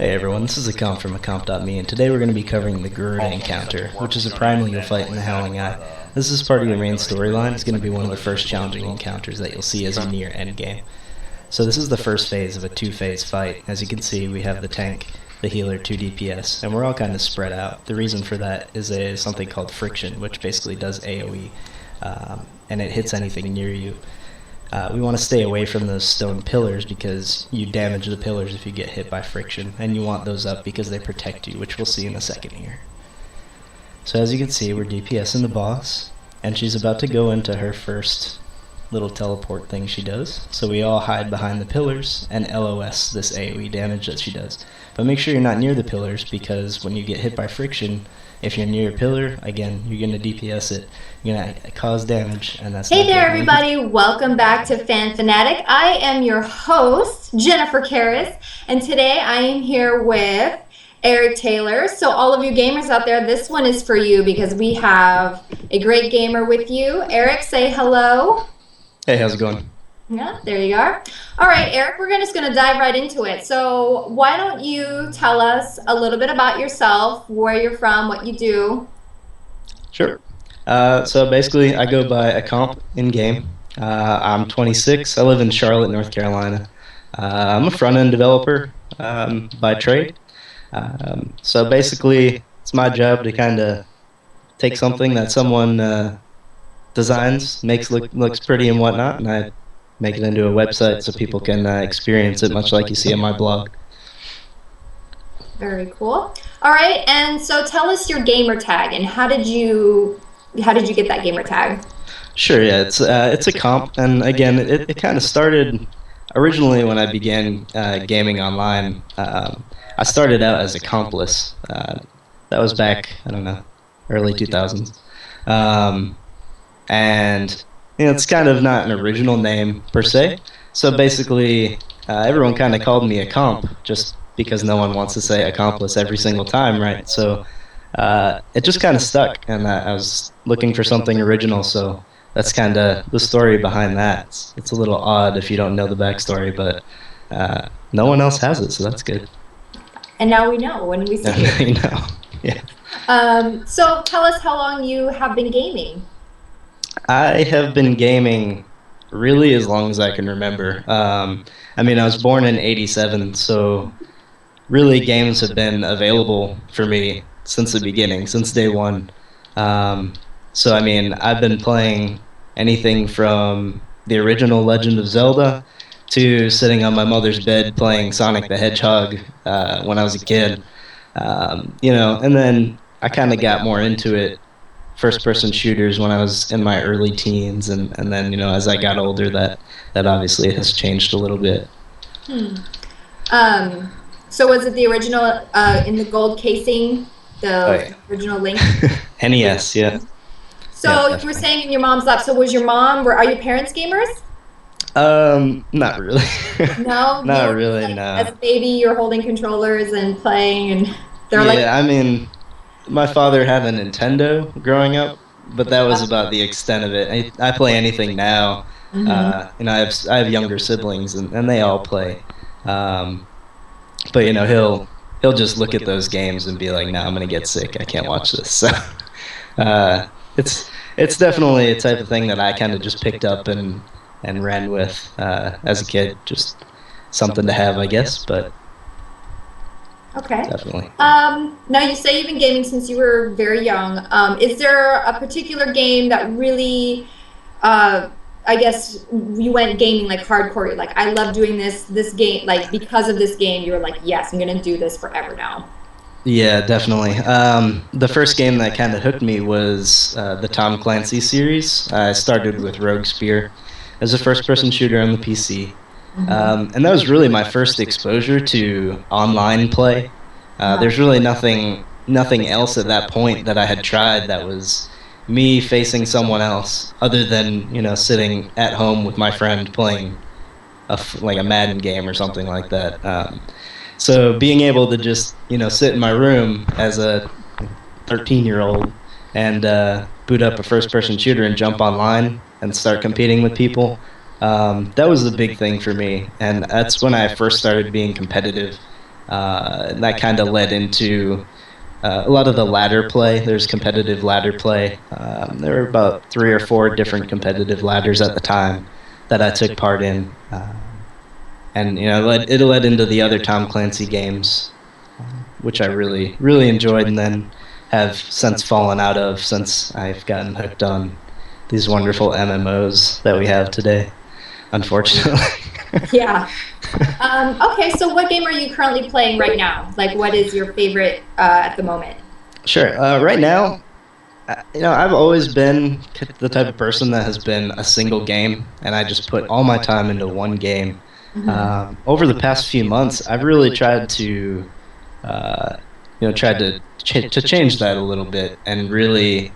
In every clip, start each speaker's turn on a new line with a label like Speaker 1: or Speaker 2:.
Speaker 1: Hey everyone, this is Account from Account.me, and today we're going to be covering the Garuda encounter, which is a primal you'll fight in the Howling Eye. This is part of your main storyline. It's going to be one of the first challenging encounters that you'll see as you near endgame. So this is the first phase of a two-phase fight. As you can see, we have the tank, the healer, 2 DPS, and we're all kind of spread out. The reason for that is something called friction, which basically does AoE, and it hits anything near you. We want to stay away from those stone pillars because you damage the pillars if you get hit by friction, and you want those up because they protect you, which we'll see in a second here. So as you can see, we're DPSing the boss, and she's about to go into her first little teleport thing she does. So we all hide behind the pillars and LOS this AoE damage that she does. But make sure you're not near the pillars, because when you get hit by friction, if you're near a pillar, again, you're going to DPS it. You're going to cause damage, and that's
Speaker 2: Hey there, everybody. Welcome back to Fanatic. I am your host, Jennifer Kairis, and today I am here with Eric Taylor. So all of you gamers out there, this one is for you because we have a great gamer with you. Eric, say hello.
Speaker 1: Hey, how's it going?
Speaker 2: Yeah, there you are. All right, Eric, we're just going to dive right into it. So why don't you tell us a little bit about yourself, where you're from, what you do?
Speaker 1: Sure. So basically, I go by a comp in-game. I'm 26. I live in Charlotte, North Carolina. I'm a front-end developer by trade. So basically, it's my job to kind of take something that someone designs, looks pretty and whatnot, and I make it into a website so people can experience it, much like you see on my blog.
Speaker 2: Very cool. All right, and so tell us your gamer tag, and how did you get that gamer tag?
Speaker 1: Sure, yeah, it's a comp, and again, it kind of started originally when I began gaming online. I started out as a compless. That was back, I don't know, early 2000s, and it's kind of not an original name per se. So basically, everyone kind of called me a comp just because no one wants to say accomplice every single time, right? So it just kind of stuck, and I was looking for something original, so that's kind of the story behind that. It's a little odd if you don't know the backstory, but no one else has it, so that's good.
Speaker 2: And now we know when we see it.
Speaker 1: You know, yeah.
Speaker 2: So tell us how long you have been gaming.
Speaker 1: I have been gaming really as long as I can remember. I mean, I was born in '87, so really games have been available for me since the beginning, since day one. So I mean, I've been playing anything from the original Legend of Zelda to sitting on my mother's bed playing Sonic the Hedgehog when I was a kid. And then I kind of got more into it, first-person shooters, when I was in my early teens, and then as I got older, that obviously has changed a little bit.
Speaker 2: So was it the original in the gold casing, original Link?
Speaker 1: NES, yeah.
Speaker 2: So you were saying in your mom's lap. So was your mom? Are your parents gamers?
Speaker 1: Not really.
Speaker 2: No,
Speaker 1: not really. No.
Speaker 2: As a baby, you're holding controllers and playing, and they're like.
Speaker 1: Yeah, I mean, my father had a Nintendo growing up, but that was about the extent of it. I play anything now. Mm-hmm. I have younger siblings, and they all play. But he'll just look at those games and be like, "No, I'm gonna get sick. I can't watch this." So it's definitely a type of thing that I kind of just picked up and ran with as a kid. Just something to have, I guess. But
Speaker 2: okay,
Speaker 1: definitely.
Speaker 2: Now you say you've been gaming since you were very young. Is there a particular game that really, I guess, you went gaming like hardcore? You're like, I love doing this game. Like, because of this game, you were like, yes, I'm gonna do this forever now.
Speaker 1: Yeah, definitely. The first game that kind of hooked me was the Tom Clancy series. I started with Rogue Spear as a first-person shooter on the PC. And that was really my first exposure to online play. There's really nothing else at that point that I had tried that was me facing someone else, other than sitting at home with my friend playing like a Madden game or something like that. So being able to just sit in my room as a 13-year-old and boot up a first-person shooter and jump online and start competing with people. That was the big thing for me, and that's when I first started being competitive. That kind of led into a lot of the ladder play. There's competitive ladder play. There were about 3 or 4 different competitive ladders at the time that I took part in. And it led into the other Tom Clancy games, which I really, really enjoyed, and then have since fallen out of since I've gotten hooked on these wonderful MMOs that we have today, unfortunately.
Speaker 2: Yeah. Okay, so what game are you currently playing right now? Like, what is your favorite at the moment?
Speaker 1: Sure. Right now, I've always been the type of person that has been a single game, and I just put all my time into one game. Over the past few months, I've really tried to, to change that a little bit and really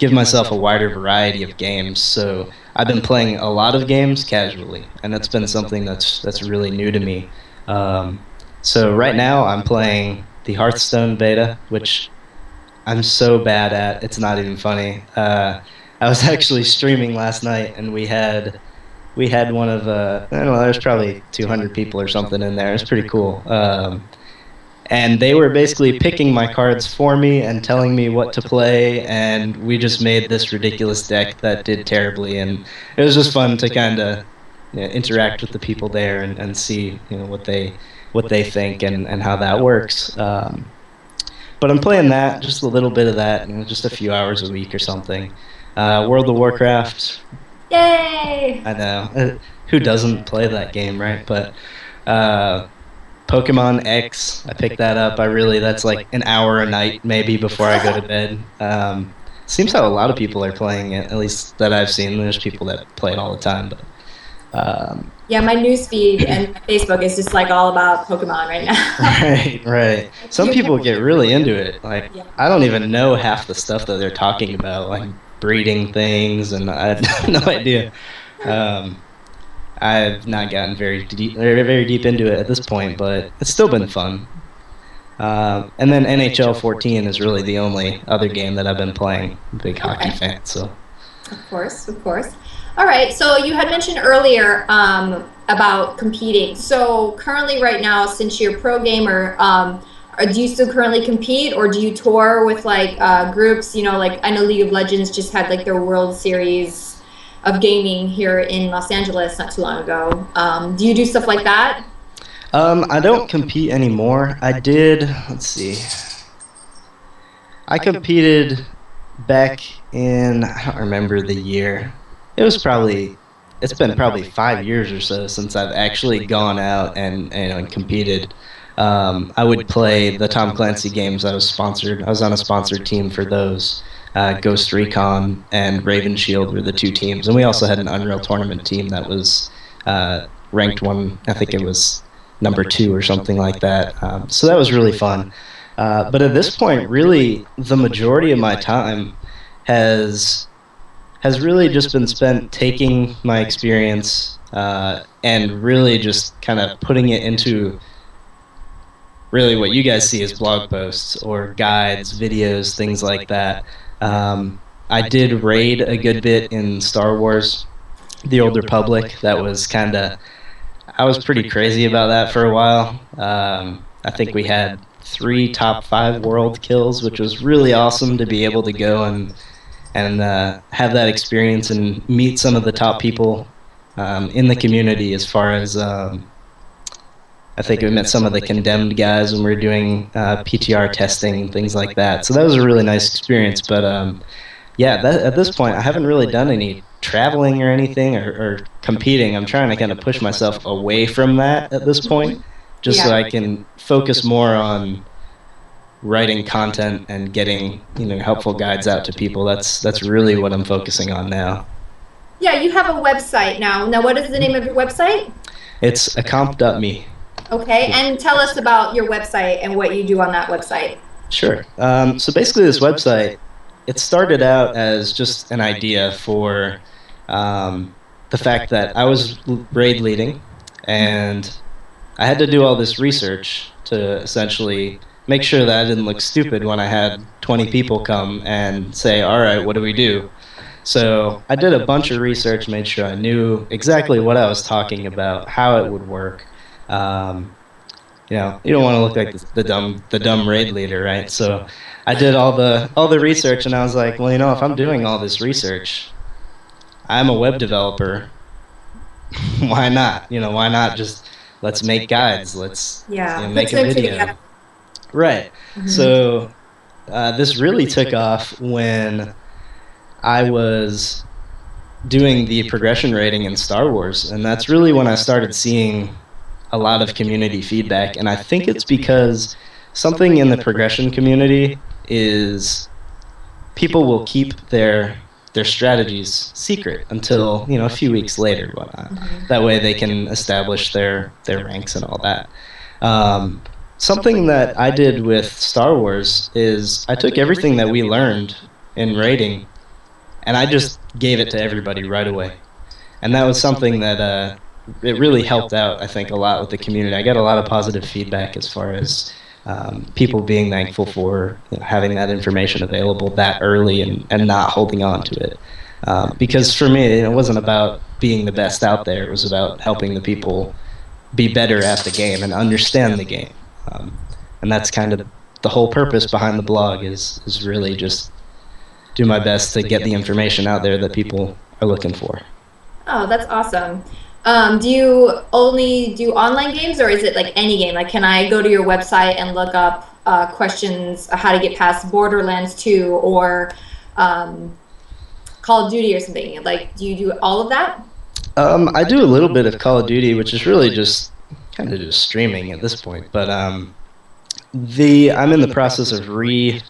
Speaker 1: give myself a wider variety of games. So I've been playing a lot of games casually, and that's been something that's really new to me. So right now I'm playing the Hearthstone beta, which I'm so bad at. It's not even funny. I was actually streaming last night, and we had one of I don't know. There's probably 200 people or something in there. It's pretty cool. And they were basically picking my cards for me and telling me what to play, and we just made this ridiculous deck that did terribly, and it was just fun to kind of interact with the people there and see what they think and how that works. But I'm playing that, just a little bit of that, just a few hours a week or something. World of Warcraft.
Speaker 2: Yay!
Speaker 1: I know. Who doesn't play that game, right? But Pokemon X, I picked that up. That's like an hour a night maybe before I go to bed. Seems how a lot of people are playing it, at least that I've seen. There's people that play it all the time. But
Speaker 2: yeah, my newsfeed and Facebook is just like all about Pokemon right
Speaker 1: Right,
Speaker 2: now.
Speaker 1: right. Some people get really into it. Like, I don't even know half the stuff that they're talking about, like breeding things, and I have no idea. I've not gotten very deep into it at this point, but it's still been fun. And then NHL 14 is really the only other game that I've been playing. I'm a big hockey fan, so.
Speaker 2: Of course, of course. All right, so you had mentioned earlier about competing. So currently right now, since you're a pro gamer, do you still currently compete, or do you tour with like groups? Like I know League of Legends just had like their World Series of gaming here in Los Angeles not too long ago. Do you do stuff like that?
Speaker 1: I don't compete anymore. I did, let's see. I competed back in, I don't remember the year. It's been probably 5 years or so since I've actually gone out and competed. I would play the Tom Clancy games. I was on a sponsored team for those. Ghost Recon and Raven Shield were the 2 teams, and we also had an Unreal Tournament team that was ranked one. I think it was number 2 or something like that. So that was really fun. But at this point, really, the majority of my time has really just been spent taking my experience and really just kind of putting it into really what you guys see as blog posts or guides, videos, things like that. I did raid a good bit in Star Wars, The Old Republic. That was I was pretty crazy about that for a while. I think we had 3 top 5 world kills, which was really awesome to be able to go and have that experience and meet some of the top people in the community. As far as I think we met some of the Condemned guys when we were doing PTR testing and things like that. So that was a really nice experience. But at this point, I haven't really done any traveling or anything or competing. I'm trying to kind of push myself away from that at this point, just so I can focus more on writing content and getting helpful guides out to people. That's really what I'm focusing on now.
Speaker 2: Yeah, you have a website now. Now, what is the name of your website?
Speaker 1: It's accomp.me.
Speaker 2: Okay, and tell us about your website and what you do on that website.
Speaker 1: Sure. So basically, this website, it started out as just an idea for the fact that I was raid leading, and I had to do all this research to essentially make sure that I didn't look stupid when I had 20 people come and say, all right, what do we do? So I did a bunch of research, made sure I knew exactly what I was talking about, how it would work. you don't want to look like the dumb raid leader, right? So I did all the research, and I was like, well, if I'm doing all this research, I'm a web developer. Why not? Why not just let's make guides? Let's make a video. Right. So this really took off when I was doing the progression rating in Star Wars, and that's really when I started seeing a lot of community feedback. And I think it's because something in the progression community is people will keep their strategies secret until a few weeks later, whatnot. That way they can establish their ranks and all that. Something that I did with Star Wars is I took everything that we learned in raiding and I just gave it to everybody right away. And that was something that it really helped out, I think, a lot with the community. I got a lot of positive feedback as far as people being thankful for having that information available that early and not holding on to it. Because for me, it wasn't about being the best out there. It was about helping the people be better at the game and understand the game. And that's kind of the whole purpose behind the blog is really just do my best to get the information out there that people are looking for.
Speaker 2: Oh, that's awesome. Do you only do online games, or is it like any game? Like, can I go to your website and look up questions, how to get past Borderlands 2 or Call of Duty or something? Like, do you do all of that?
Speaker 1: I do a little bit of Call of Duty, which is really just kind of just streaming at this point. But I'm in the process of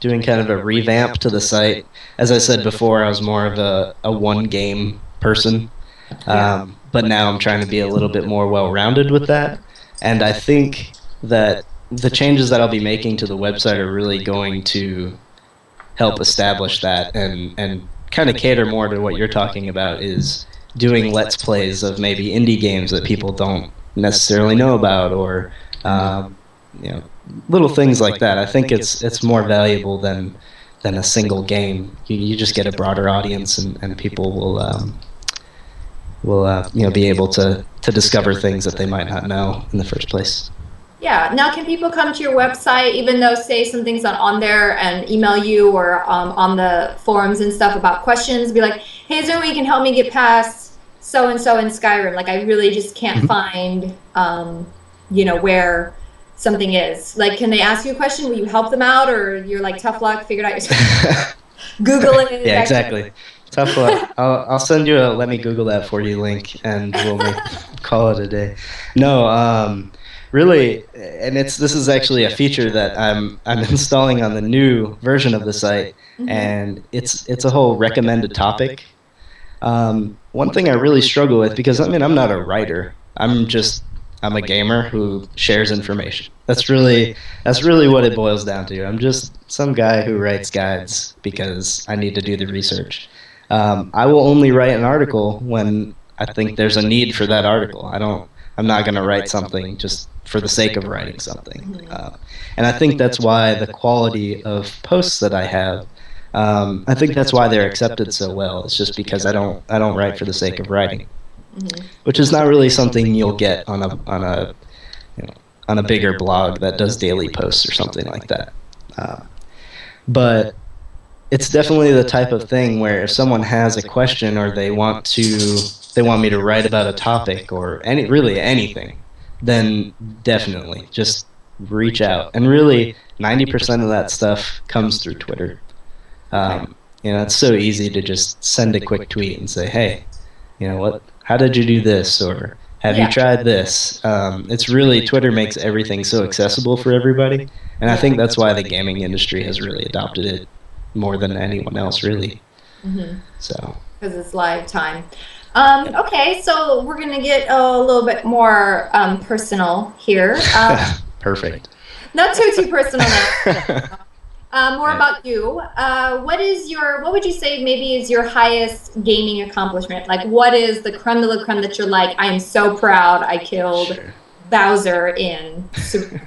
Speaker 1: doing kind of a revamp to the site. As I said before, I was more of a one game person. But now I'm trying to be a little bit more well-rounded with that. And I think that the changes that I'll be making to the website are really going to help establish that and kind of cater more to what you're talking about, is doing Let's Plays of maybe indie games that people don't necessarily know about, or little things like that. I think it's more valuable than a single game. You just get a broader audience, and people will be able to discover things that they might not know in the first place.
Speaker 2: Yeah. Now, can people come to your website, even though, say, something's not on there, and email you or on the forums and stuff about questions, be like, hey, is there a way you can help me get past so-and-so in Skyrim? Like, I really just can't find, where something is. Like, can they ask you a question? Will you help them out? Or you're like, tough luck, figure it out yourself? Google it.
Speaker 1: Yeah, exactly. Tough luck. I'll send you a let me Google that for you link, and we'll call it a day. No, really, and this is actually a feature that I'm installing on the new version of the site, and it's a whole recommended topic. One thing I really struggle with, because I'm not a writer. I'm a gamer who shares information. That's really what it boils down to. I'm just some guy who writes guides because I need to do the research. I will only write an article when I think there's a need for that article. I'm not going to write something just for the sake of writing something. And I think that's why the quality of posts that I have, I think that's why they're accepted so well. It's just because I don't write for the sake of writing, which is not really something you'll get on a bigger blog that does daily posts or something like that. But it's definitely the type of thing where if someone has a question, or they want me to write about a topic, or really anything, then definitely just reach out. And really 90% of that stuff comes through Twitter. It's so easy to just send a quick tweet and say, hey, how did you do this? Or have you tried this? It's really, Twitter makes everything so accessible for everybody. And I think that's why the gaming industry has really adopted it more than anyone else, really. So
Speaker 2: because it's live time. Okay, so we're gonna get a little bit more personal here.
Speaker 1: Perfect.
Speaker 2: Not too personal now. More about you. What would you say maybe is your highest gaming accomplishment? Like, what is the creme de la creme that you're like, I am so proud I killed Bowser in Super.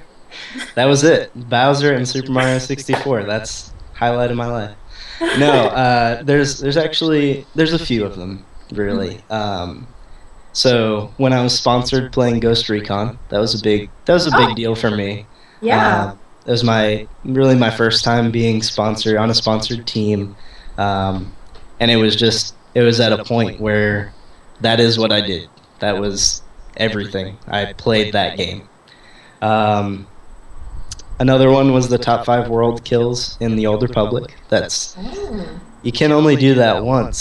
Speaker 1: That was it. Bowser in Super Mario 64. That's highlight of my life. No, there's a few of them, really. So when I was sponsored playing Ghost Recon, that was a big deal for me.
Speaker 2: Yeah.
Speaker 1: It was my first time being sponsored on a sponsored team, um, and it was at a point where that is what I did. That was everything. I played that game. Um, Another one was the top 5 world kills in the Old Republic.
Speaker 2: Oh.
Speaker 1: You can only do that once.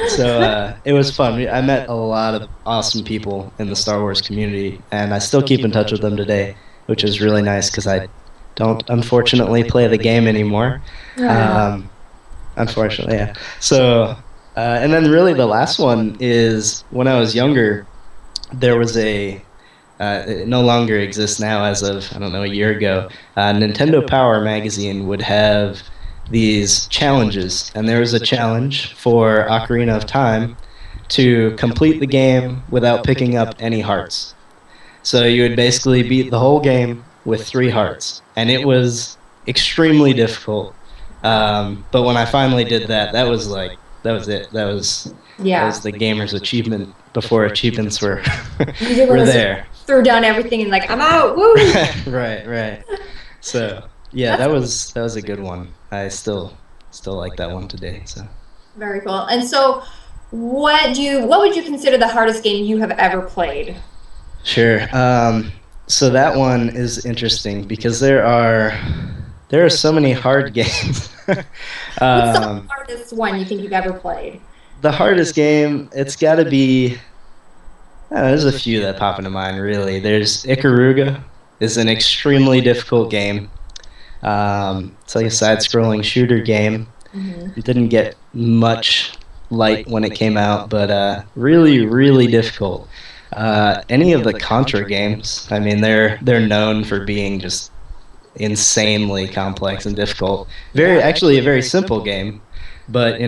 Speaker 1: So it was fun. I met a lot of awesome people in the Star Wars community, and I still keep in touch with them today, which is really nice because I don't unfortunately play the game anymore. Um, Unfortunately, yeah. So, and then really the last one is when I was younger, there was it no longer exists now as of, I don't know, a year ago. Nintendo Power magazine would have these challenges, and there was a challenge for Ocarina of Time to complete the game without picking up any hearts. So you would basically beat the whole game with 3 hearts, and it was extremely difficult. But when I finally did that, that was it. That was the gamer's achievement before achievements were
Speaker 2: You did one
Speaker 1: were
Speaker 2: of those
Speaker 1: there.
Speaker 2: threw down everything and like I'm out. Woo!
Speaker 1: Right. So yeah, that was a good one. I still like that one today. So
Speaker 2: Very cool. And so, what would you consider the hardest game you have ever played?
Speaker 1: sure. So that one is interesting because there are so many hard games.
Speaker 2: What's the
Speaker 1: um,
Speaker 2: hardest one you think you've ever played?
Speaker 1: the hardest game, it's got to be. I don't know, there's a few that pop into mind. Really, there's Ikaruga. Is an extremely difficult game. It's like a side-scrolling shooter game.
Speaker 2: Hmm.
Speaker 1: It didn't get much light when it came out, but really, really difficult. Any of the Contra games, I mean, they're known for being just insanely complex and difficult. Actually, a very simple game, but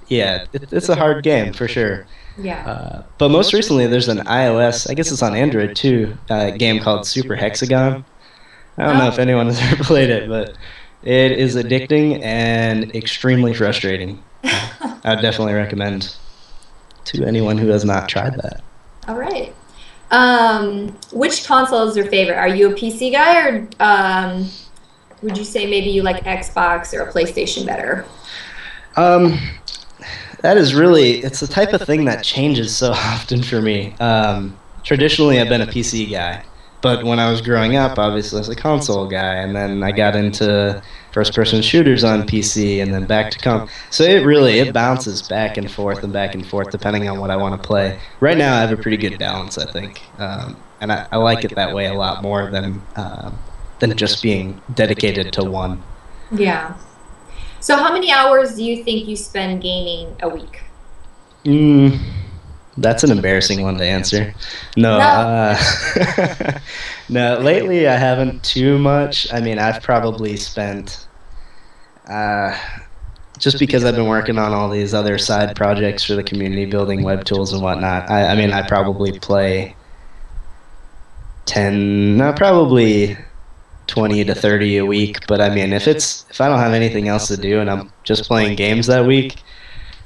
Speaker 1: yeah, it's a hard game for sure.
Speaker 2: Yeah.
Speaker 1: But most recently, there's an iOS, I guess it's on Android too, game called Super Hexagon. I don't know if anyone has ever played it, but it is addicting and extremely frustrating. I would definitely recommend to anyone who has not tried that.
Speaker 2: All right. Which console is your favorite? Are you a PC guy or would you say maybe you like Xbox or a PlayStation better?
Speaker 1: Um, that is it's the type of thing that changes so often for me. Traditionally, I've been a PC guy, but when I was growing up, obviously I was a console guy, and then I got into first-person shooters on PC, and then back to So it bounces back and forth depending on what I want to play. Right now, I have a pretty good balance, I think, and I like it that way a lot more than just being dedicated to one.
Speaker 2: Yeah. So how many hours do you think you spend gaming a week?
Speaker 1: Mm, that's an embarrassing one to answer. No,
Speaker 2: No.
Speaker 1: no. Lately, I haven't too much. I mean, I've probably spent uh, just because I've been working on all these other side projects for the community, building web tools and whatnot. I mean, I probably play 10, no, probably 20 to 30 a week. But I mean, if I don't have anything else to do and I'm just playing games that week,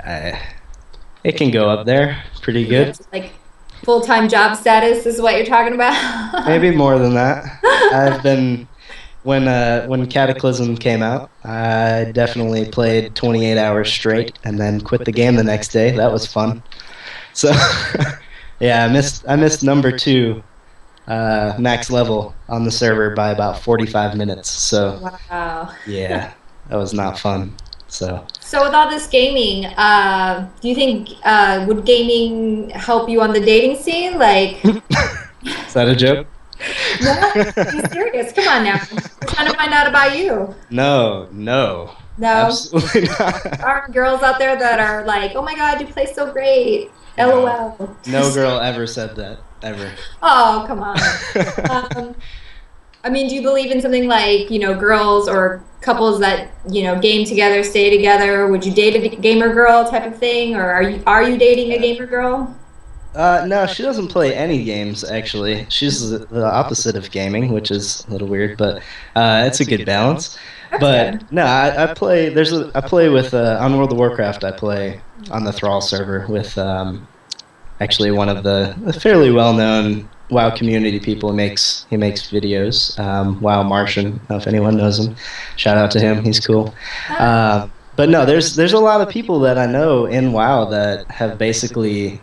Speaker 1: I, it can go up there pretty good.
Speaker 2: Like full-time job status is what you're talking about?
Speaker 1: Maybe more than that. I've been when Cataclysm came out, I definitely played 28 hours straight and then quit the game the next day. That was fun. So yeah, I missed number 2 max level on the server by about 45 minutes. So
Speaker 2: Wow.
Speaker 1: yeah, that was not fun. So
Speaker 2: So with all this gaming, do you think would gaming help you on the dating scene? Like,
Speaker 1: is that a joke?
Speaker 2: no, be serious. Come on now. We're trying to find out about you.
Speaker 1: No,
Speaker 2: No,
Speaker 1: absolutely not.
Speaker 2: there are girls out there that are like, "Oh my God, you play so great."
Speaker 1: No.
Speaker 2: LOL.
Speaker 1: No girl ever said that, ever.
Speaker 2: Oh, come on. Um, I mean, do you believe in something like, girls or couples that, game together, stay together? Would you date a gamer girl type of thing, or are you dating a gamer girl?
Speaker 1: No, she doesn't play any games, actually. She's the opposite of gaming, which is a little weird, but it's a good balance.
Speaker 2: That's good.
Speaker 1: But no, I play with on World of Warcraft. I play on the Thrall server with actually one of the fairly well-known WoW community people. He makes videos. WoW Martian, I don't know if anyone knows him. Shout out to him. He's cool. But no, there's a lot of people that I know in WoW that have basically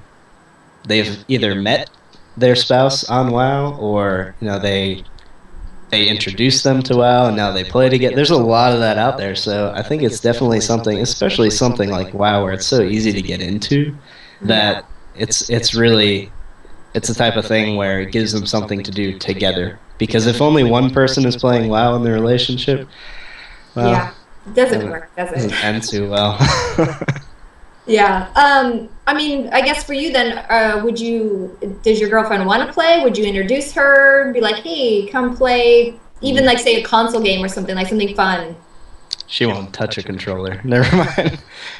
Speaker 1: they've either met their spouse on WoW, or they introduced them to WoW and now they play together. There's a lot of that out there, so I think it's definitely something, especially something like WoW, where it's so easy to get into that it's really it's the type of thing where it gives them something to do together. Because if only one person is playing WoW in the relationship, well,
Speaker 2: yeah, it doesn't work, does it?
Speaker 1: doesn't end too well.
Speaker 2: Yeah. I mean, I guess for you then, does your girlfriend want to play? Would you introduce her? Be like, hey, come play, even like say a console game or something, like something fun.
Speaker 1: She won't touch a controller. Never mind.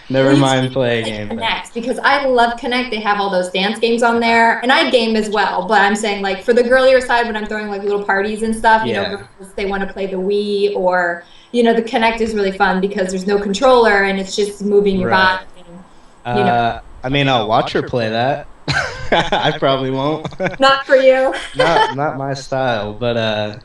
Speaker 1: Never mind play a game.
Speaker 2: Connect, because I love Connect. They have all those dance games on there, and I game as well. But I'm saying, like, for the girlier side, when I'm throwing like little parties and stuff, girls, they want to play the Wii, or the Connect is really fun because there's no controller and it's just moving your body.
Speaker 1: I mean, I'll watch her play that. I probably won't.
Speaker 2: Not for you.
Speaker 1: not my style, but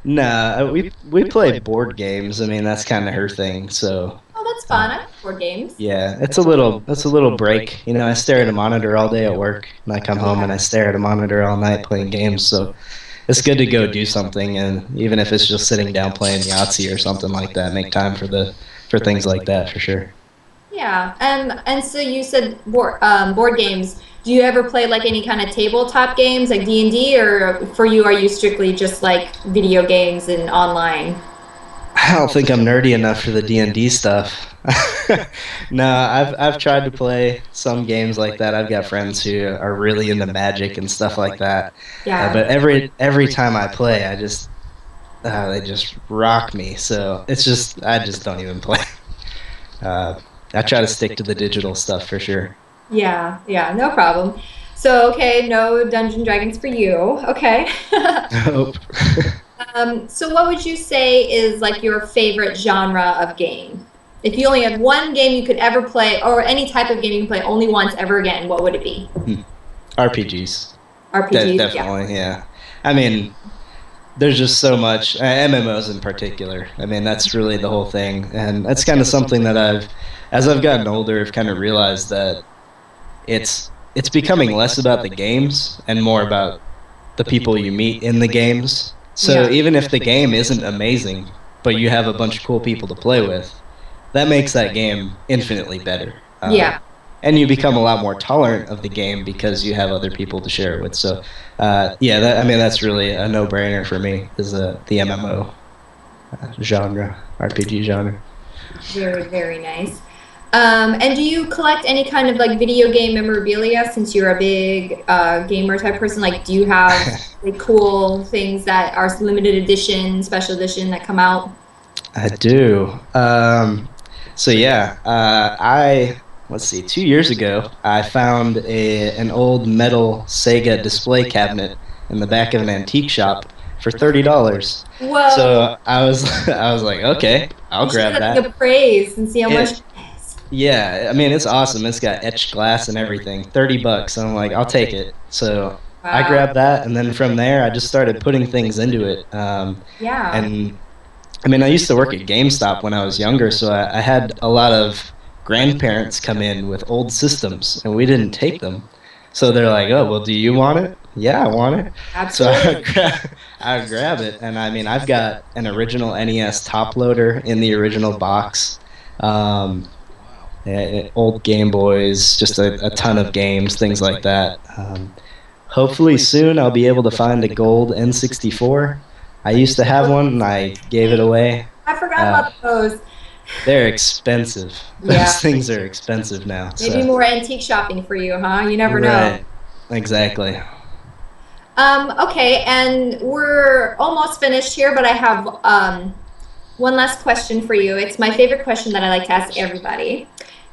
Speaker 1: nah, we play board games. I mean, that's kind of her thing. So.
Speaker 2: Oh, that's fun. I like board games.
Speaker 1: Yeah, it's a little break. I stare at a monitor all day at work, and I come home and I stare at a monitor all night playing games. So it's good to go do something, and even if it's just sitting down playing Yahtzee or something like that, make time for things like that for sure.
Speaker 2: Yeah, and so you said board games. Do you ever play like any kind of tabletop games like D&D, or for you are you strictly just like video games and online?
Speaker 1: I don't think I'm nerdy enough for the D&D stuff. No, I've tried to play some games like that. I've got friends who are really into Magic and stuff like that.
Speaker 2: Yeah.
Speaker 1: But every time I play, they just rock me. So I just don't even play. I try to stick to the digital stuff for sure.
Speaker 2: Yeah, no problem. So, okay, no Dungeons and Dragons for you. Okay.
Speaker 1: Nope.
Speaker 2: So what would you say is like your favorite genre of game? If you only had one game you could ever play, or any type of game you can play only once ever again, what would it be?
Speaker 1: RPGs.
Speaker 2: RPGs,
Speaker 1: definitely, yeah. I mean, there's just so much, MMOs in particular. I mean, that's really the whole thing. And that's kind of something that as I've gotten older, I've kind of realized that it's becoming less about the games and more about the people you meet in the games. So even if the game isn't amazing, but you have a bunch of cool people to play with, that makes that game infinitely better. And you become a lot more tolerant of the game because you have other people to share it with. So, that's really a no-brainer for me, is the MMO genre, RPG genre.
Speaker 2: Very, very nice. And do you collect any kind of like video game memorabilia, since you're a big gamer type person? Like, do you have like cool things that are limited edition, special edition that come out?
Speaker 1: I do. Let's see, 2 years ago, I found an old metal Sega display cabinet in the back of an antique shop for $30.
Speaker 2: Whoa!
Speaker 1: So I was like, okay, I'll grab that.
Speaker 2: The praise and see how much.
Speaker 1: Yeah, I mean, it's awesome. It's got etched glass and everything. $30. I'm like, I'll take it. So I grabbed that, and then from there, I just started putting things into it. And I mean, I used to work at GameStop when I was younger, so I had a lot of grandparents come in with old systems, and we didn't take them. So they're like, oh, well, do you want it? Yeah, I want it.
Speaker 2: Absolutely.
Speaker 1: So I grab it, and I mean, I've got an original NES top loader in the original box. Old Game Boys, just a ton of games, things like that. Hopefully soon I'll be able to find a gold N64. I used to have one, and I gave it away.
Speaker 2: I forgot about those.
Speaker 1: They're expensive. Those things are expensive now.
Speaker 2: Maybe more antique shopping for you, huh? You never know.
Speaker 1: Right. Exactly.
Speaker 2: Okay, and we're almost finished here, but I have one last question for you. It's my favorite question that I like to ask everybody.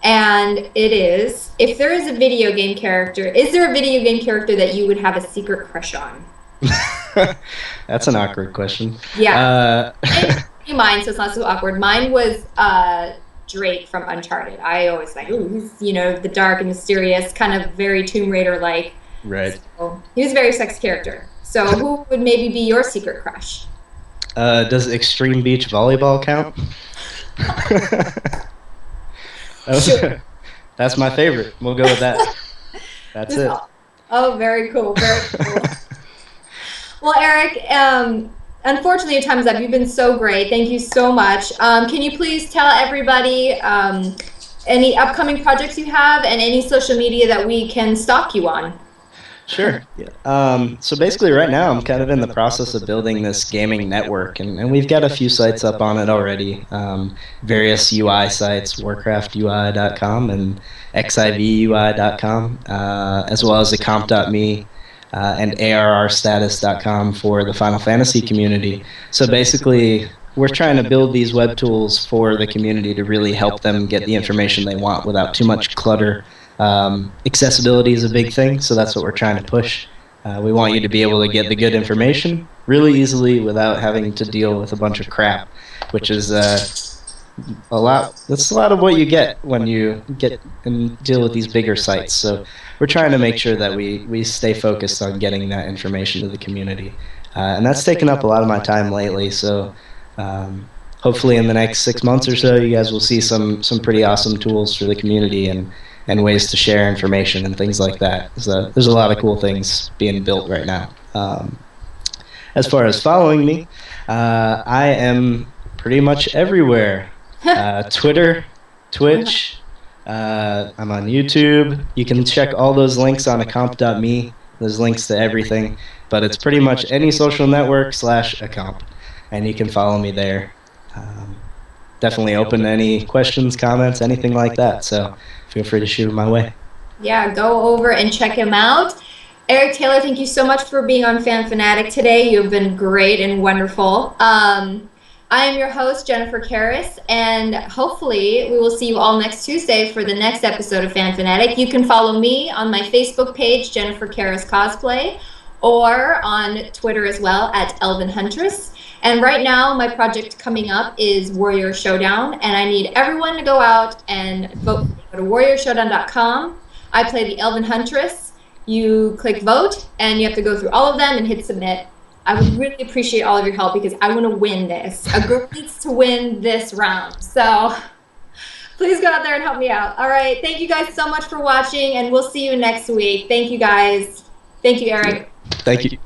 Speaker 2: And it is, if there is a video game character, is there a video game character that you would have a secret crush on?
Speaker 1: That's an awkward question.
Speaker 2: Yeah. Mine, so it's not so awkward. Mine was Drake from Uncharted. I always think, ooh, he's, the dark and mysterious, kind of very Tomb Raider-like.
Speaker 1: Right.
Speaker 2: So he was a very sexy character. So who would maybe be your secret crush?
Speaker 1: Does Extreme Beach Volleyball count?
Speaker 2: Sure.
Speaker 1: That's my favorite. We'll go with that. That's it.
Speaker 2: Oh, very cool. Very cool. Well, Eric, unfortunately, your time's up. You've been so great. Thank you so much. Can you please tell everybody any upcoming projects you have and any social media that we can stalk you on?
Speaker 1: Sure. Yeah. So basically right now I'm kind of in the process of building this gaming network, and we've got a few sites up on it already. Various UI sites, warcraftui.com and xivui.com, as well as the comp.me and arrstatus.com for the Final Fantasy community. So basically we're trying to build these web tools for the community to really help them get the information they want without too much clutter. Accessibility is a big thing, so that's what we're trying to push. We want you to be able to get the good information really easily without having to deal with a bunch of crap, which is a lot. That's a lot of what you get when you get and deal with these bigger sites. So we're trying to make sure that we stay focused on getting that information to the community, and that's taken up a lot of my time lately. So hopefully in the next 6 months or so, you guys will see some pretty awesome tools for the community and ways to share information and things like that. So there's a lot of cool things being built right now. As far as following me, I am pretty much everywhere. Twitter, Twitch, I'm on YouTube. You can check all those links on accomp.me. There's links to everything, but it's pretty much any social network / accomp, and you can follow me there. Definitely open to any questions, comments, anything like that. So feel free to shoot them my way.
Speaker 2: Yeah, go over and check him out. Eric Taylor, thank you so much for being on Fan Fanatic today. You've been great and wonderful. I am your host, Jennifer Kairis, and hopefully we will see you all next Tuesday for the next episode of Fan Fanatic. You can follow me on my Facebook page, Jennifer Kairis Cosplay, or on Twitter as well at Elven Huntress. And right now, my project coming up is Warrior Showdown, and I need everyone to go out and vote. Go to warriorshowdown.com. I play the Elven Huntress. You click vote, and you have to go through all of them and hit submit. I would really appreciate all of your help because I want to win this. A girl needs to win this round. So please go out there and help me out. All right. Thank you guys so much for watching, and we'll see you next week. Thank you, guys. Thank you, Eric.
Speaker 1: Thank you.